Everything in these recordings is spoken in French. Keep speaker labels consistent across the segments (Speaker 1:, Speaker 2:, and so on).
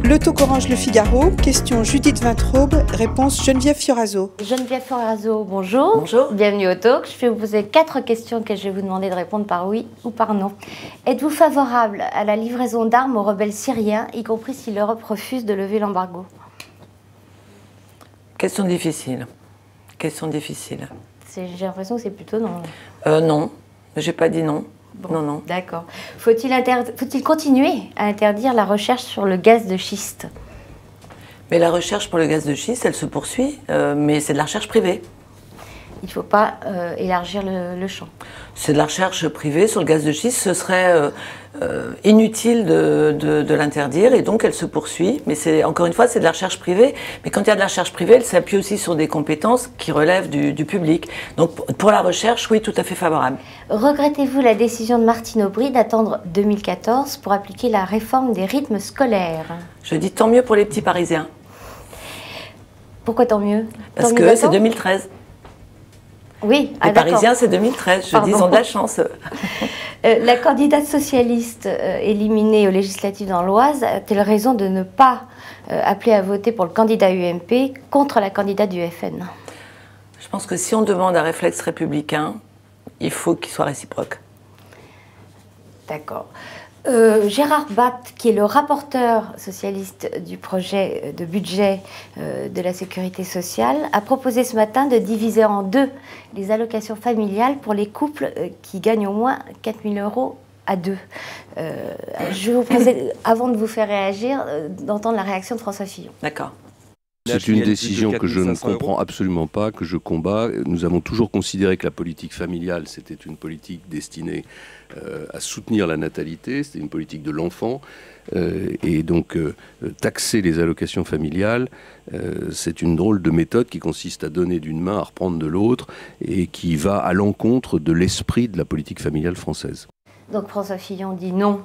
Speaker 1: Le Talk Orange Le Figaro, question Judith Vintraube, réponse Geneviève Fioraso.
Speaker 2: Geneviève Fioraso, bonjour.
Speaker 3: Bonjour.
Speaker 2: Bienvenue au Talk. Je vais vous poser 4 questions que je vais vous demander de répondre par oui ou par non. Êtes-vous favorable à la livraison d'armes aux rebelles syriens, y compris si l'Europe refuse de lever l'embargo?
Speaker 3: Question difficile. Question difficile.
Speaker 2: J'ai l'impression que c'est plutôt non.
Speaker 3: Non, j'ai pas dit non.
Speaker 2: Bon,
Speaker 3: non, non.
Speaker 2: D'accord. Faut-il continuer à interdire la recherche sur le gaz de schiste?
Speaker 3: Mais la recherche pour le gaz de schiste, elle se poursuit, mais c'est de la recherche privée.
Speaker 2: Il ne faut pas élargir le champ.
Speaker 3: C'est de la recherche privée sur le gaz de schiste. Ce serait inutile de l'interdire et donc elle se poursuit. Mais encore une fois, c'est de la recherche privée. Mais quand il y a de la recherche privée, elle s'appuie aussi sur des compétences qui relèvent du public. Donc pour la recherche, oui, tout à fait favorable.
Speaker 2: Regrettez-vous la décision de Martine Aubry d'attendre 2014 pour appliquer la réforme des rythmes scolaires?
Speaker 3: Je dis tant mieux pour les petits Parisiens.
Speaker 2: Pourquoi tant mieux?
Speaker 3: Parce que c'est 2013.
Speaker 2: Oui,
Speaker 3: les Parisiens, c'est 2013. Je dis, ils ont de la chance.
Speaker 2: La candidate socialiste éliminée aux législatives dans l'Oise a-t-elle raison de ne pas appeler à voter pour le candidat UMP contre la candidate du FN?
Speaker 3: Je pense que si on demande un réflexe républicain, il faut qu'il soit réciproque.
Speaker 2: D'accord. Gérard Bapt, qui est le rapporteur socialiste du projet de budget de la sécurité sociale, a proposé ce matin de diviser en 2 les allocations familiales pour les couples qui gagnent au moins 4 000 € à 2. Je vais vous proposer, avant de vous faire réagir, d'entendre la réaction de François Fillon.
Speaker 3: D'accord.
Speaker 4: C'est une décision que je ne comprends absolument pas, que je combats. Nous avons toujours considéré que la politique familiale, c'était une politique destinée à soutenir la natalité, c'était une politique de l'enfant. Et donc, taxer les allocations familiales, c'est une drôle de méthode qui consiste à donner d'une main, à reprendre de l'autre, et qui va à l'encontre de l'esprit de la politique familiale française.
Speaker 2: Donc François Fillon dit non,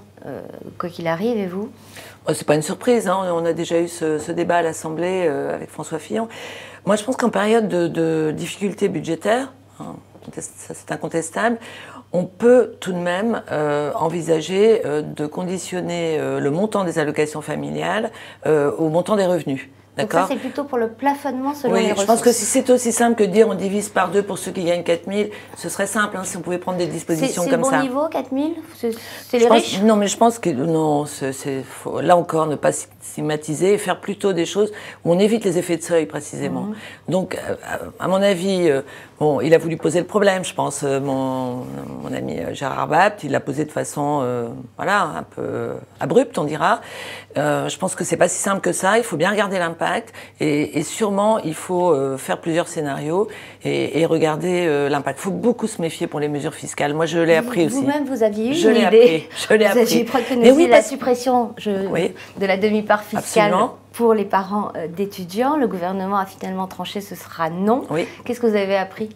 Speaker 2: quoi qu'il arrive, et vous?
Speaker 3: C'est pas une surprise, hein. On a déjà eu ce débat à l'Assemblée avec François Fillon. Moi, je pense qu'en période de difficultés budgétaires, hein, ça c'est incontestable, on peut tout de même envisager de conditionner le montant des allocations familiales au montant des revenus.
Speaker 2: Donc ça, c'est plutôt pour le plafonnement selon les ressources.
Speaker 3: Je pense que si c'est aussi simple que de dire on divise par 2 pour ceux qui gagnent 4 000, ce serait simple, hein, si on pouvait prendre des dispositions comme ça.
Speaker 2: C'est bon niveau, 4 000? C'est les riches?
Speaker 3: Non, mais je pense que non, faut, là encore, ne pas stigmatiser et faire plutôt des choses où on évite les effets de seuil, précisément. Donc, à mon avis, bon, il a voulu poser le problème, je pense, mon ami Gérard Bapt, il l'a posé de façon, voilà, un peu abrupte, on dira. Je pense que c'est pas si simple que ça, il faut bien regarder l'impact et sûrement il faut faire plusieurs scénarios et regarder l'impact. Il faut beaucoup se méfier pour les mesures fiscales. Moi, je l'ai appris aussi.
Speaker 2: Vous-même, vous aviez eu
Speaker 3: une idée.
Speaker 2: Je l'ai appris. Vous aviez préconisé la suppression de la demi-part fiscale.
Speaker 3: Absolument.
Speaker 2: Pour les parents d'étudiants. Le gouvernement a finalement tranché, ce sera non.
Speaker 3: Oui.
Speaker 2: Qu'est-ce que vous avez appris?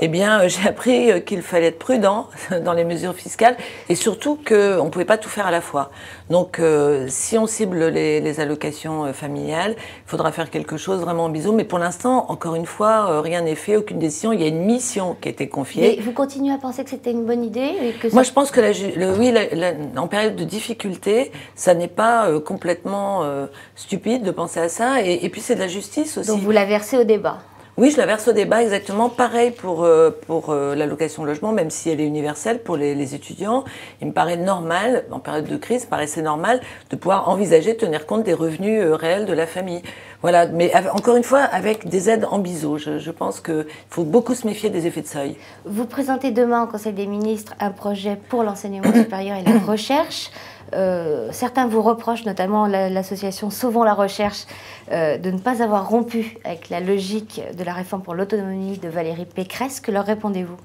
Speaker 3: Eh bien, j'ai appris qu'il fallait être prudent dans les mesures fiscales et surtout qu'on ne pouvait pas tout faire à la fois. Donc, si on cible les allocations familiales, il faudra faire quelque chose vraiment en biseau. Mais pour l'instant, encore une fois, rien n'est fait, aucune décision. Il y a une mission qui a été confiée.
Speaker 2: Mais vous continuez à penser que c'était une bonne idée et que
Speaker 3: Moi, je pense que en période de difficulté, ça n'est pas complètement stupide de penser à ça. Et puis, c'est de la justice aussi.
Speaker 2: Donc, vous la versez au débat?
Speaker 3: Oui, je la verse au débat, exactement. Pareil pour l'allocation logement, même si elle est universelle pour les étudiants. Il me paraît normal, en période de crise, il me paraissait normal de pouvoir envisager de tenir compte des revenus réels de la famille. Voilà, mais encore une fois, avec des aides en biseau. Je pense qu'il faut beaucoup se méfier des effets de seuil.
Speaker 2: Vous présentez demain au Conseil des ministres un projet pour l'enseignement supérieur et la recherche. Certains vous reprochent, notamment l'association Sauvons la recherche, de ne pas avoir rompu avec la logique de la réforme pour l'autonomie de Valérie Pécresse. Que leur répondez-vous?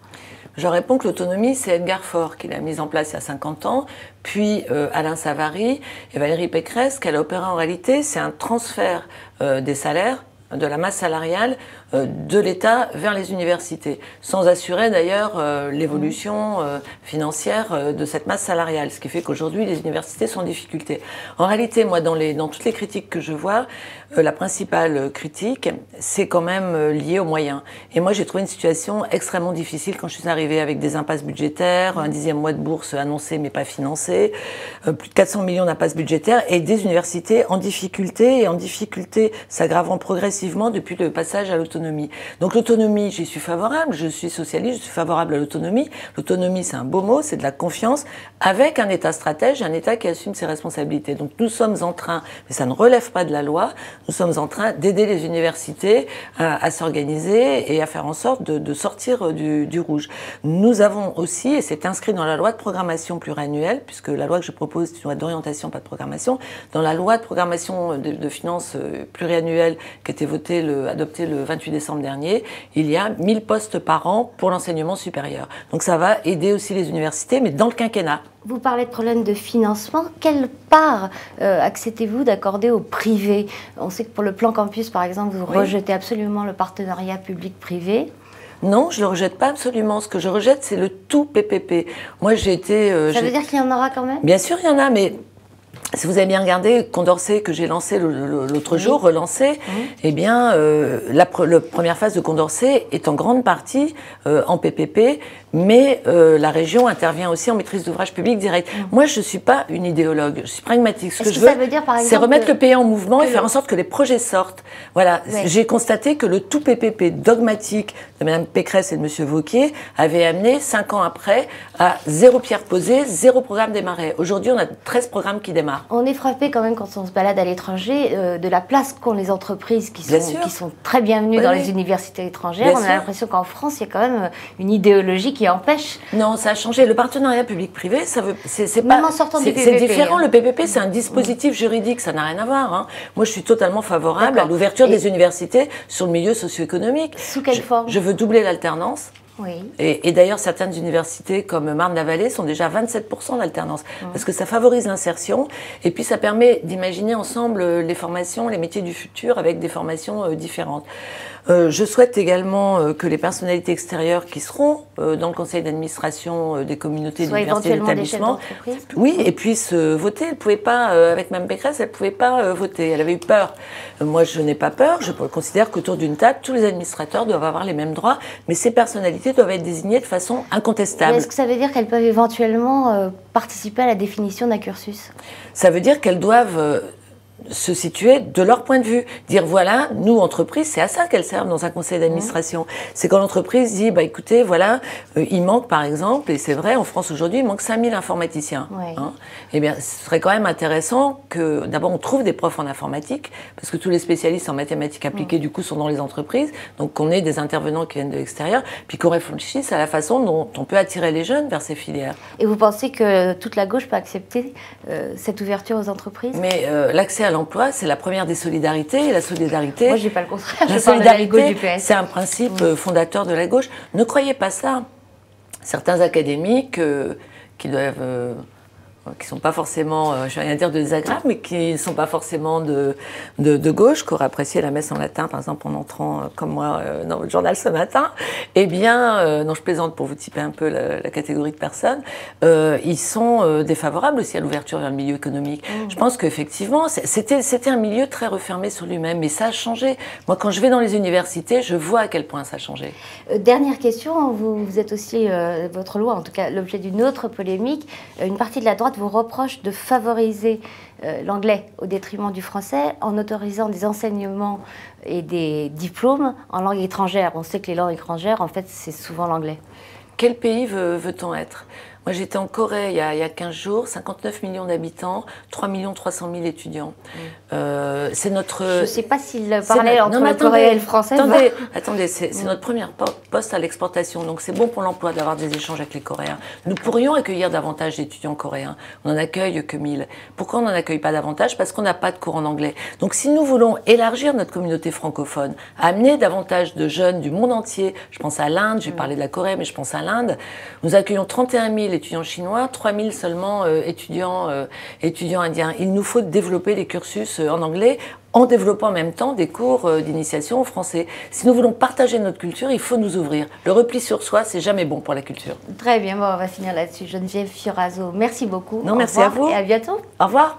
Speaker 3: Je réponds que l'autonomie, c'est Edgar Faure qui l'a mise en place il y a 50 ans, puis Alain Savary et Valérie Pécresse. Ce qu'elle a opéré en réalité, c'est un transfert des salaires, de la masse salariale de l'État vers les universités, sans assurer d'ailleurs l'évolution financière de cette masse salariale, ce qui fait qu'aujourd'hui les universités sont en difficulté. En réalité, moi, dans toutes les critiques que je vois, la principale critique, c'est quand même lié aux moyens. Et moi, j'ai trouvé une situation extrêmement difficile quand je suis arrivée, avec des impasses budgétaires, un 10e mois de bourse annoncé mais pas financé, plus de 400 millions d'impasses budgétaires et des universités en difficulté s'aggravant progressivement depuis le passage à l'autonomie. Donc l'autonomie, j'y suis favorable, je suis socialiste, je suis favorable à l'autonomie. L'autonomie, c'est un beau mot, c'est de la confiance avec un État stratège, un État qui assume ses responsabilités. Donc nous sommes en train, mais ça ne relève pas de la loi, nous sommes en train d'aider les universités à s'organiser et à faire en sorte de sortir du rouge. Nous avons aussi, et c'est inscrit dans la loi de programmation pluriannuelle, puisque la loi que je propose, c'est une loi d'orientation, pas de programmation, dans la loi de programmation de finances pluriannuelle qui a été adoptée le 28 décembre dernier, il y a 1000 postes par an pour l'enseignement supérieur. Donc ça va aider aussi les universités, mais dans le quinquennat.
Speaker 2: Vous parlez de problèmes de financement. Quelle part acceptez-vous d'accorder au privé? On sait que pour le plan campus, par exemple, vous rejetez absolument le partenariat public-privé.
Speaker 3: Non, je ne le rejette pas absolument. Ce que je rejette, c'est le tout PPP. Moi, j'ai été...
Speaker 2: Ça veut dire qu'il y en aura quand même?
Speaker 3: Bien sûr, il y en a, mais... Si vous avez bien regardé Condorcet que j'ai lancé l'autre jour, relancé, eh bien, la première phase de Condorcet est en grande partie en PPP, mais la région intervient aussi en maîtrise d'ouvrage public direct. Moi, je ne suis pas une idéologue, je suis pragmatique. Ce que je veux, c'est remettre le pays en mouvement et faire en sorte que les projets sortent. Voilà, j'ai constaté que le tout PPP dogmatique de Mme Pécresse et de M. Wauquiez avait amené, 5 ans après, à 0 pierre posée, 0 programme démarré. Aujourd'hui, on a 13 programmes qui démarrent.
Speaker 2: On est frappé quand même quand on se balade à l'étranger de la place qu'ont les entreprises qui sont très bienvenues dans les universités étrangères. On a l'impression qu'en France, il y a quand même une idéologie qui empêche.
Speaker 3: Non, ça a changé. Le partenariat public-privé, c'est pas...
Speaker 2: Même en sortant du PPP.
Speaker 3: C'est différent. Le PPP, c'est un dispositif juridique, ça n'a rien à voir. Hein. Moi, je suis totalement favorable à l'ouverture des universités sur le milieu socio-économique.
Speaker 2: Sous quelle forme?
Speaker 3: Je veux doubler l'alternance.
Speaker 2: Oui.
Speaker 3: Et d'ailleurs, certaines universités comme Marne-la-Vallée sont déjà à 27% d'alternance, parce que ça favorise l'insertion, et puis ça permet d'imaginer ensemble les formations, les métiers du futur avec des formations différentes. Je souhaite également que les personnalités extérieures qui seront dans le conseil d'administration des communautés d'universités et d'établissements, oui, et puissent voter. Elle ne pouvait pas, avec Mme Pécresse, elle ne pouvait pas voter. Elle avait eu peur. Moi, je n'ai pas peur. Je considère qu'autour d'une table, tous les administrateurs doivent avoir les mêmes droits, mais ces personnalités doivent être désignées de façon incontestable.
Speaker 2: Est-ce que ça veut dire qu'elles peuvent éventuellement participer à la définition d'un cursus?
Speaker 3: Ça veut dire qu'elles doivent se situer de leur point de vue, dire voilà, nous entreprises, c'est à ça qu'elles servent dans un conseil d'administration. C'est quand l'entreprise dit bah écoutez, voilà, il manque par exemple, et c'est vrai en France aujourd'hui, il manque 5000 informaticiens. Hein, eh bien, ce serait quand même intéressant que d'abord on trouve des profs en informatique, parce que tous les spécialistes en mathématiques appliquées du coup sont dans les entreprises, donc qu'on ait des intervenants qui viennent de l'extérieur, puis qu'on réfléchisse à la façon dont on peut attirer les jeunes vers ces filières.
Speaker 2: Et vous pensez que toute la gauche peut accepter cette ouverture aux entreprises?
Speaker 3: Mais l'accès à l'emploi, c'est la première des solidarités, et la solidarité...
Speaker 2: Moi, je dis pas le contraire.
Speaker 3: La solidarité, c'est un principe fondateur de la gauche. Ne croyez pas ça. Certains académiques qui doivent... qui ne sont pas forcément, je ne vais rien dire de désagréables, mais qui ne sont pas forcément de gauche, qui auraient apprécié la messe en latin, par exemple, en entrant, comme moi, dans votre journal ce matin, eh bien, non, je plaisante pour vous typer un peu la catégorie de personnes, ils sont défavorables aussi à l'ouverture vers le milieu économique. Je pense qu'effectivement, c'était un milieu très refermé sur lui-même, mais ça a changé. Moi, quand je vais dans les universités, je vois à quel point ça a changé.
Speaker 2: Dernière question, vous êtes aussi, votre loi, en tout cas, l'objet d'une autre polémique. Une partie de la droite vous reproche de favoriser l'anglais au détriment du français en autorisant des enseignements et des diplômes en langue étrangère. On sait que les langues étrangères, en fait, c'est souvent l'anglais.
Speaker 3: Quel pays veut-on être ? Moi, j'étais en Corée il y a 15 jours, 59 millions d'habitants, 3 300 000 étudiants. C'est notre...
Speaker 2: Je ne sais pas s'il parlait entre le coréen et le français.
Speaker 3: Attendez, c'est notre première poste à l'exportation, donc c'est bon pour l'emploi d'avoir des échanges avec les Coréens. Nous pourrions accueillir davantage d'étudiants coréens. On n'en accueille que 1000. Pourquoi on n'en accueille pas davantage? Parce qu'on n'a pas de cours en anglais. Donc si nous voulons élargir notre communauté francophone, amener davantage de jeunes du monde entier, je pense à l'Inde, j'ai parlé de la Corée, mais je pense à l'Inde, nous accueillons 31 000 000 étudiants chinois, 3 000 seulement étudiants indiens. Il nous faut développer les cursus en anglais en développant en même temps des cours d'initiation au français. Si nous voulons partager notre culture, il faut nous ouvrir. Le repli sur soi, c'est jamais bon pour la culture.
Speaker 2: Très bien, bon, on va finir là-dessus. Geneviève Fioraso, merci beaucoup.
Speaker 3: Non, merci à vous.
Speaker 2: Et à bientôt.
Speaker 3: Au revoir.